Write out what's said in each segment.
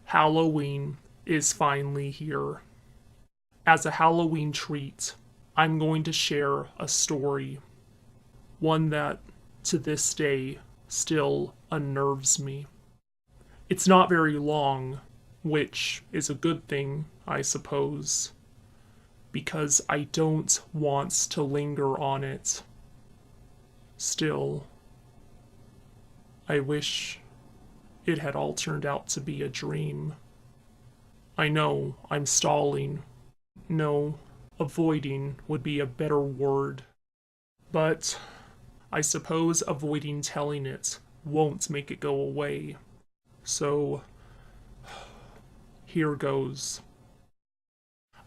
Halloween is finally here. As a Halloween treat, I'm going to share a story. One that, to this day, still unnerves me. It's not very long, which is a good thing, I suppose, because I don't want to linger on it. Still, I wish it had all turned out to be a dream. I know I'm stalling. No, avoiding would be a better word. But I suppose avoiding telling it won't make it go away. So, here goes.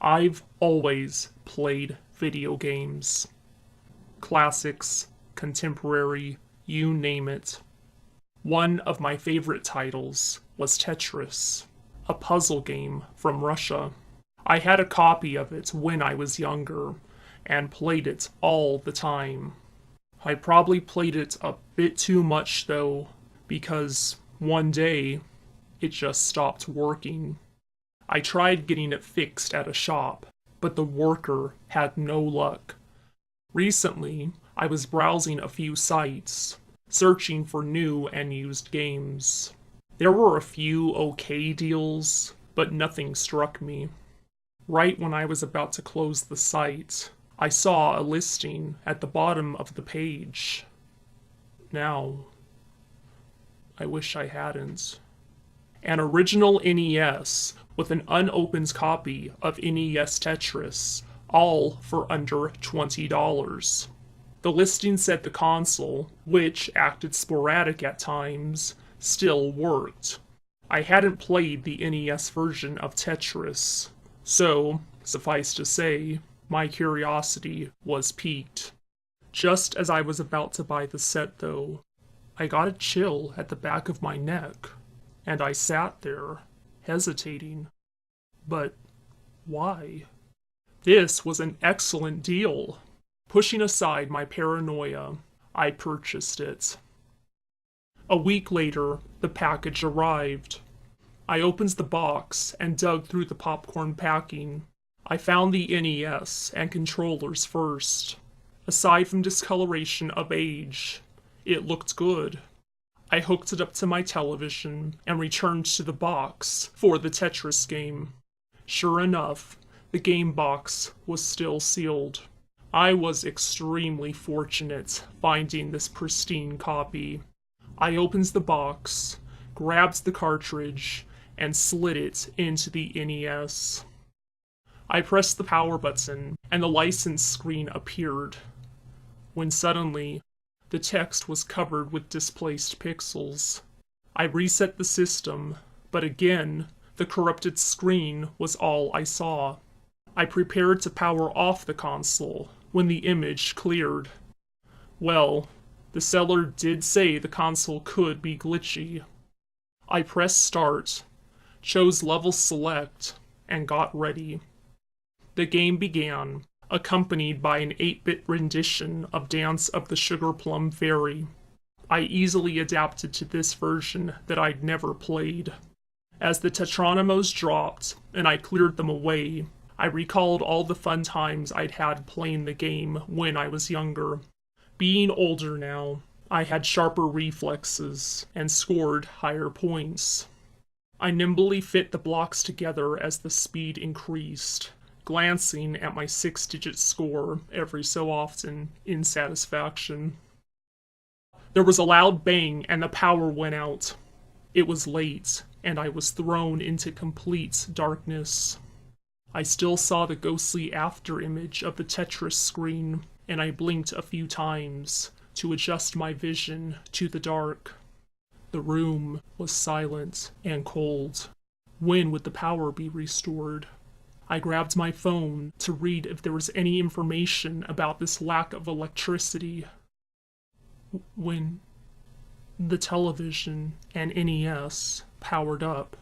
I've always played video games. Classics, contemporary, you name it. One of my favorite titles was Tetris, a puzzle game from Russia. I had a copy of it when I was younger, and played it all the time. I probably played it a bit too much though, because one day, it just stopped working. I tried getting it fixed at a shop, but the worker had no luck. Recently, I was browsing a few sites, searching for new and used games. There were a few okay deals, but nothing struck me. Right when I was about to close the site, I saw a listing at the bottom of the page. Now, I wish I hadn't. An original NES with an unopened copy of NES Tetris, all for under $20. The listing said the console, which acted sporadic at times, still worked. I hadn't played the NES version of Tetris, so, suffice to say, my curiosity was piqued. Just as I was about to buy the set, though, I got a chill at the back of my neck, and I sat there, hesitating. But why? This was an excellent deal. Pushing aside my paranoia, I purchased it. A week later, the package arrived. I opened the box and dug through the popcorn packing. I found the NES and controllers first. Aside from discoloration of age, it looked good. I hooked it up to my television and returned to the box for the Tetris game. Sure enough, the game box was still sealed. I was extremely fortunate finding this pristine copy. I opened the box, grabbed the cartridge, and slid it into the NES. I pressed the power button, and the license screen appeared, when suddenly, the text was covered with displaced pixels. I reset the system, but again, the corrupted screen was all I saw. I prepared to power off the console when the image cleared. Well, the seller did say the console could be glitchy. I pressed start, chose level select, and got ready. The game began, accompanied by an 8-bit rendition of Dance of the Sugar Plum Fairy. I easily adapted to this version that I'd never played. As the Tetronymos dropped and I cleared them away, I recalled all the fun times I'd had playing the game when I was younger. Being older now, I had sharper reflexes and scored higher points. I nimbly fit the blocks together as the speed increased, glancing at my 6-digit score every so often in satisfaction. There was a loud bang and the power went out. It was late, and I was thrown into complete darkness. I still saw the ghostly afterimage of the Tetris screen, and I blinked a few times to adjust my vision to the dark. The room was silent and cold. When would the power be restored? I grabbed my phone to read if there was any information about this lack of electricity. When the television and NES powered up.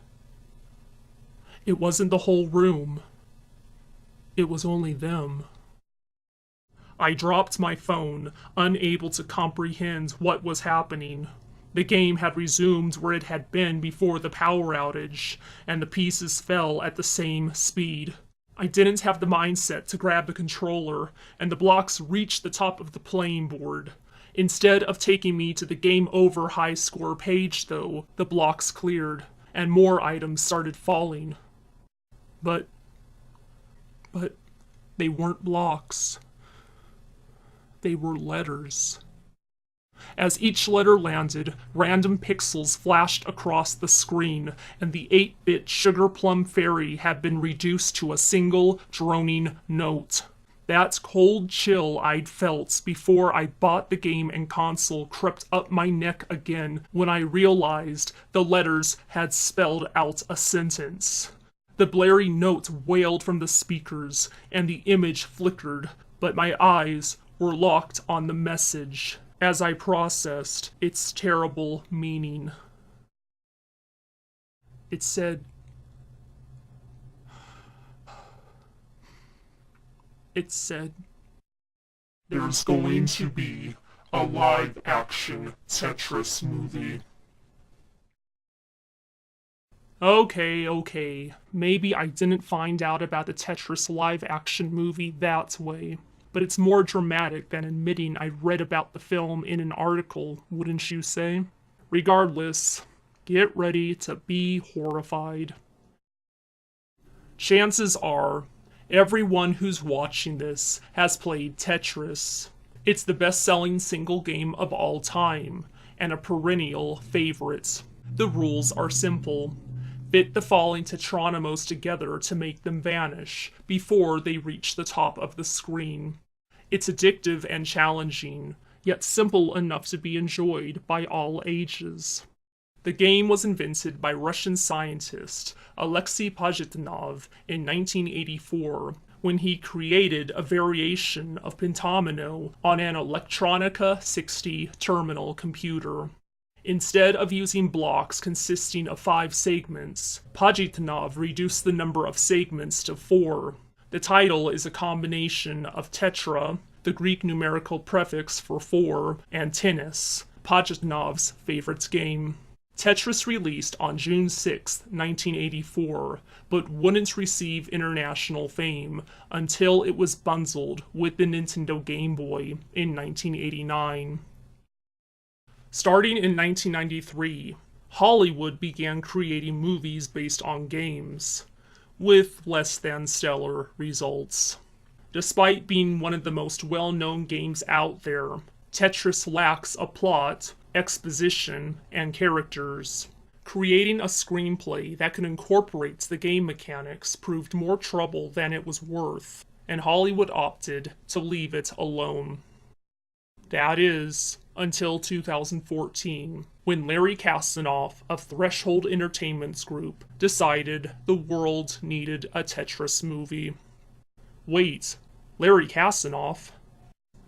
It wasn't the whole room. It was only them. I dropped my phone, unable to comprehend what was happening. The game had resumed where it had been before the power outage, and the pieces fell at the same speed. I didn't have the mindset to grab the controller, and the blocks reached the top of the playing board. Instead of taking me to the game over high score page, though, the blocks cleared, and more items started falling. But they weren't blocks. They were letters. As each letter landed, random pixels flashed across the screen, and the 8-bit Sugar Plum Fairy had been reduced to a single droning note. That cold chill I'd felt before I bought the game and console crept up my neck again when I realized the letters had spelled out a sentence. The blurry note wailed from the speakers, and the image flickered, but my eyes were locked on the message as I processed its terrible meaning. It said, "There's going to be a live-action Tetris movie." Okay. Maybe I didn't find out about the Tetris live-action movie that way. But it's more dramatic than admitting I read about the film in an article, wouldn't you say? Regardless, get ready to be horrified. Chances are, everyone who's watching this has played Tetris. It's the best-selling single game of all time, and a perennial favorite. The rules are simple. Fit the falling Tetronimos together to make them vanish before they reach the top of the screen. It's addictive and challenging, yet simple enough to be enjoyed by all ages. The game was invented by Russian scientist Alexei Pajitnov in 1984 when he created a variation of Pentomino on an Electronica 60 terminal computer. Instead of using blocks consisting of 5 segments, Pajitnov reduced the number of segments to 4. The title is a combination of tetra, the Greek numerical prefix for 4, and tennis, Pajitnov's favorite game. Tetris released on June 6, 1984, but wouldn't receive international fame until it was bundled with the Nintendo Game Boy in 1989. Starting in 1993, Hollywood began creating movies based on games, with less than stellar results. Despite being one of the most well-known games out there, Tetris lacks a plot, exposition, and characters. Creating a screenplay that could incorporate the game mechanics proved more trouble than it was worth, and Hollywood opted to leave it alone. That is, until 2014, when Larry Kasanoff of Threshold Entertainment's group decided the world needed a Tetris movie. Wait, Larry Kasanoff?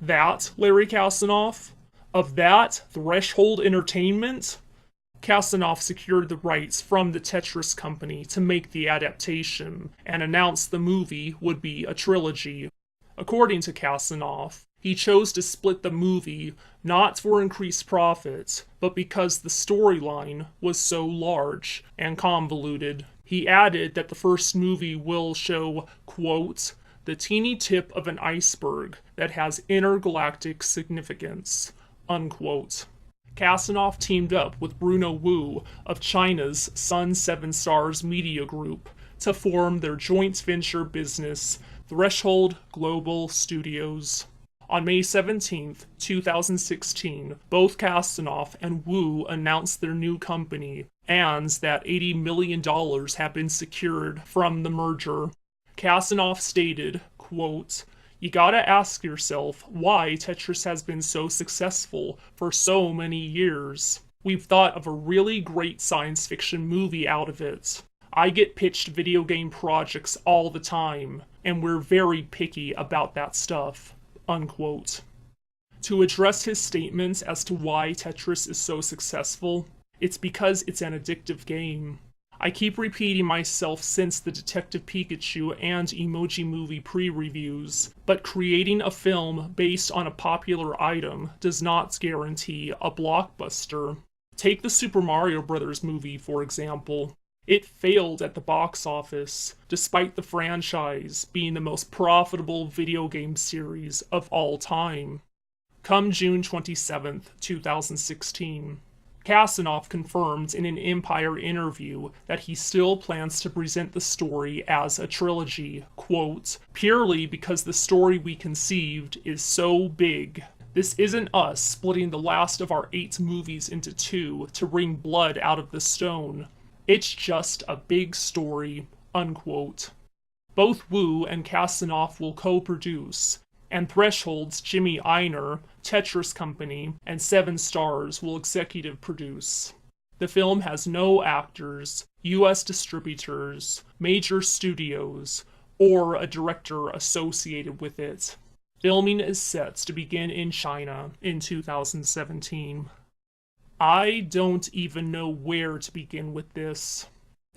That Larry Kasanoff? Of that Threshold Entertainment? Kasanoff secured the rights from the Tetris company to make the adaptation, and announced the movie would be a trilogy. According to Kasanoff, he chose to split the movie not for increased profits, but because the storyline was so large and convoluted. He added that the first movie will show, quote, the teeny tip of an iceberg that has intergalactic significance, unquote. Kasanoff teamed up with Bruno Wu of China's Sun 7 Stars Media Group to form their joint venture business, Threshold Global Studios. On May 17, 2016, both Kasanoff and Wu announced their new company, and that $80 million had been secured from the merger. Kasanoff stated, quote, "You gotta ask yourself why Tetris has been so successful for so many years. We've thought of a really great science fiction movie out of it. I get pitched video game projects all the time, and we're very picky about that stuff." Unquote. To address his statements as to why Tetris is so successful, it's because it's an addictive game. I keep repeating myself since the Detective Pikachu and Emoji Movie pre-reviews, but creating a film based on a popular item does not guarantee a blockbuster. Take the Super Mario Bros. Movie, for example. It failed at the box office, despite the franchise being the most profitable video game series of all time. Come June 27th, 2016, Kasanoff confirmed in an Empire interview that he still plans to present the story as a trilogy, quote, purely because the story we conceived is so big. This isn't us splitting the last of our 8 movies into 2 to wring blood out of the stone. It's just a big story, unquote. Both Wu and Kasanoff will co-produce, and Threshold's Jimmy Einer, Tetris Company, and 7 Stars will executive produce. The film has no actors, US distributors, major studios, or a director associated with it. Filming is set to begin in China in 2017. I don't even know where to begin with this.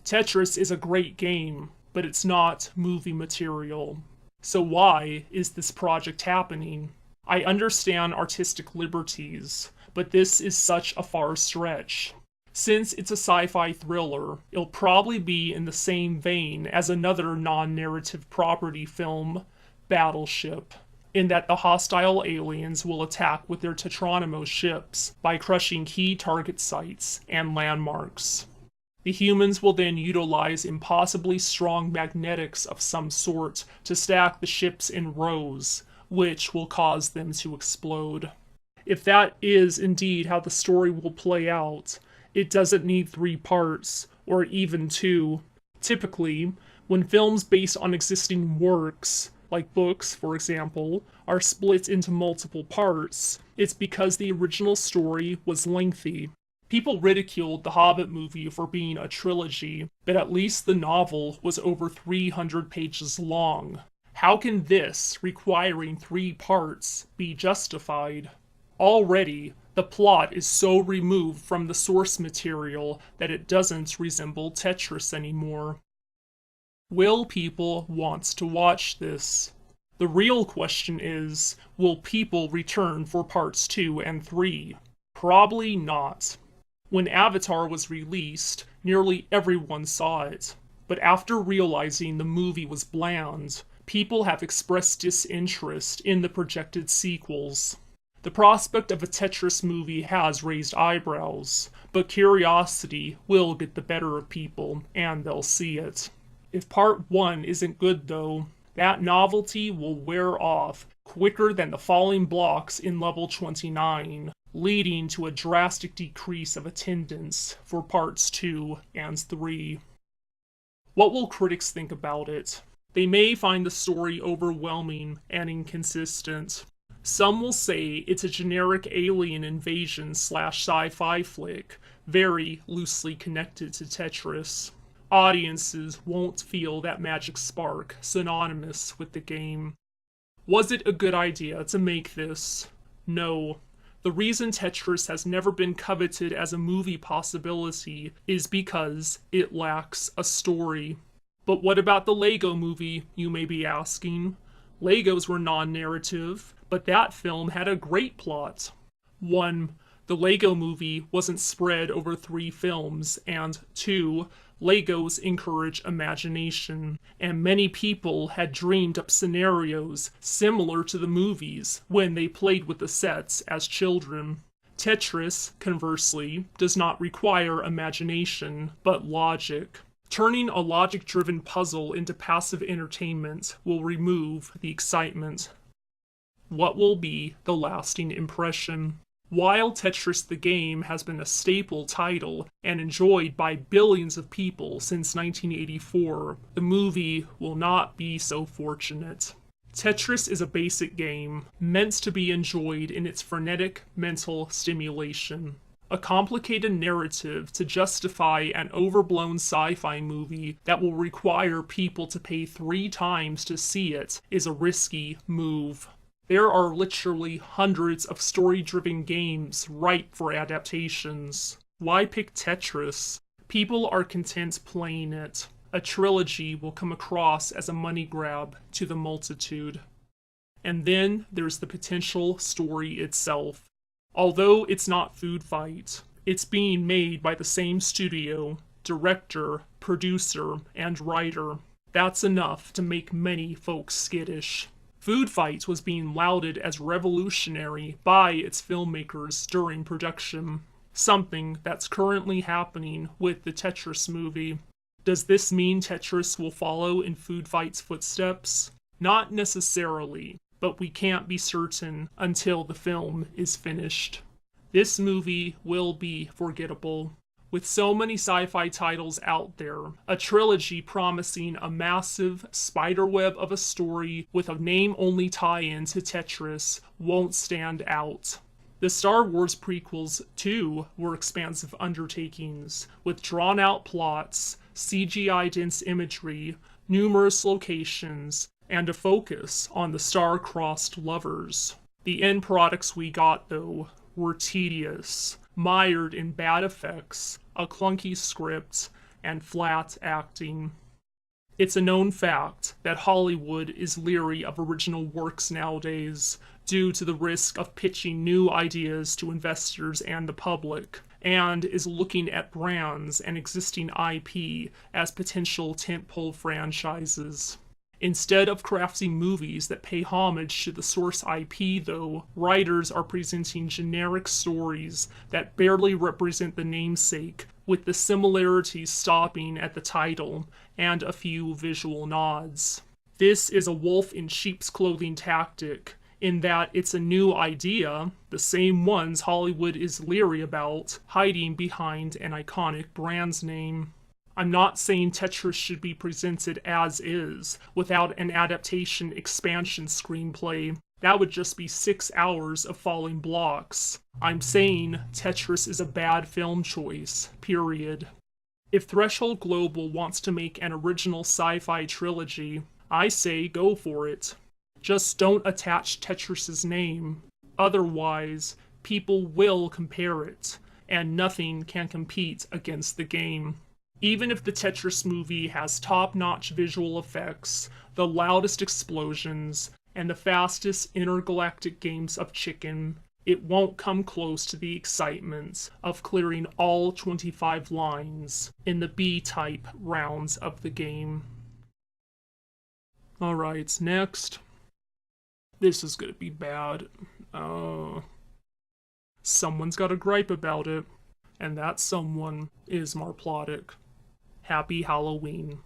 Tetris is a great game, but it's not movie material. So why is this project happening? I understand artistic liberties, but this is such a far stretch. Since it's a sci-fi thriller, it'll probably be in the same vein as another non-narrative property film, Battleship, in that the hostile aliens will attack with their Tetronimo ships by crushing key target sites and landmarks. The humans will then utilize impossibly strong magnetics of some sort to stack the ships in rows, which will cause them to explode. If that is indeed how the story will play out, it doesn't need 3 parts, or even 2. Typically, when films based on existing works, like books, for example, are split into multiple parts, it's because the original story was lengthy. People ridiculed the Hobbit movie for being a trilogy, but at least the novel was over 300 pages long. How can this, requiring 3 parts, be justified? Already, the plot is so removed from the source material that it doesn't resemble Tetris anymore. Will people want to watch this? The real question is, will people return for parts 2 and 3? Probably not. When Avatar was released, nearly everyone saw it. But after realizing the movie was bland, people have expressed disinterest in the projected sequels. The prospect of a Tetris movie has raised eyebrows, but curiosity will get the better of people, and they'll see it. If part 1 isn't good though, that novelty will wear off quicker than the falling blocks in level 29, leading to a drastic decrease of attendance for parts 2 and 3. What will critics think about it? They may find the story overwhelming and inconsistent. Some will say it's a generic alien invasion / sci-fi flick, very loosely connected to Tetris. Audiences won't feel that magic spark synonymous with the game. Was it a good idea to make this? No. The reason Tetris has never been coveted as a movie possibility is because it lacks a story. But what about the Lego movie, you may be asking? Legos were non-narrative, but that film had a great plot. 1. The Lego movie wasn't spread over 3 films, and 2. Legos encourage imagination, and many people had dreamed up scenarios similar to the movies when they played with the sets as children. Tetris, conversely, does not require imagination, but logic. Turning a logic-driven puzzle into passive entertainment will remove the excitement. What will be the lasting impression? While Tetris the game has been a staple title and enjoyed by billions of people since 1984, the movie will not be so fortunate. Tetris is a basic game, meant to be enjoyed in its frenetic mental stimulation. A complicated narrative to justify an overblown sci-fi movie that will require people to pay 3 times to see it is a risky move. There are literally hundreds of story-driven games ripe for adaptations. Why pick Tetris? People are content playing it. A trilogy will come across as a money grab to the multitude. And then there's the potential story itself. Although it's not Food Fight, It's being made by the same studio, director, producer, and writer. That's enough to make many folks skittish. Food Fight was being lauded as revolutionary by its filmmakers during production, something that's currently happening with the Tetris movie. Does this mean Tetris will follow in Food Fight's footsteps? Not necessarily, but we can't be certain until the film is finished. This movie will be forgettable. With so many sci-fi titles out there, a trilogy promising a massive spiderweb of a story with a name-only tie-in to Tetris won't stand out. The Star Wars prequels, too, were expansive undertakings, with drawn-out plots, CGI-dense imagery, numerous locations, and a focus on the star-crossed lovers. The end products we got, though, were tedious, mired in bad effects, a clunky script, and flat acting. It's a known fact that Hollywood is leery of original works nowadays due to the risk of pitching new ideas to investors and the public, and is looking at brands and existing IP as potential tentpole franchises. Instead of crafting movies that pay homage to the source IP, though, writers are presenting generic stories that barely represent the namesake, with the similarities stopping at the title and a few visual nods. This is a wolf in sheep's clothing tactic, in that it's a new idea, the same ones Hollywood is leery about, hiding behind an iconic brand's name. I'm not saying Tetris should be presented as is, without an adaptation expansion screenplay. That would just be 6 hours of falling blocks. I'm saying Tetris is a bad film choice, period. If Threshold Global wants to make an original sci-fi trilogy, I say go for it. Just don't attach Tetris's name. Otherwise, people will compare it, and nothing can compete against the game. Even if the Tetris movie has top-notch visual effects, the loudest explosions, and the fastest intergalactic games of chicken, it won't come close to the excitement of clearing all 25 lines in the B-type rounds of the game. Alright, next. This is gonna be bad. Someone's got a gripe about it, and that someone is Marplotic. Happy Halloween.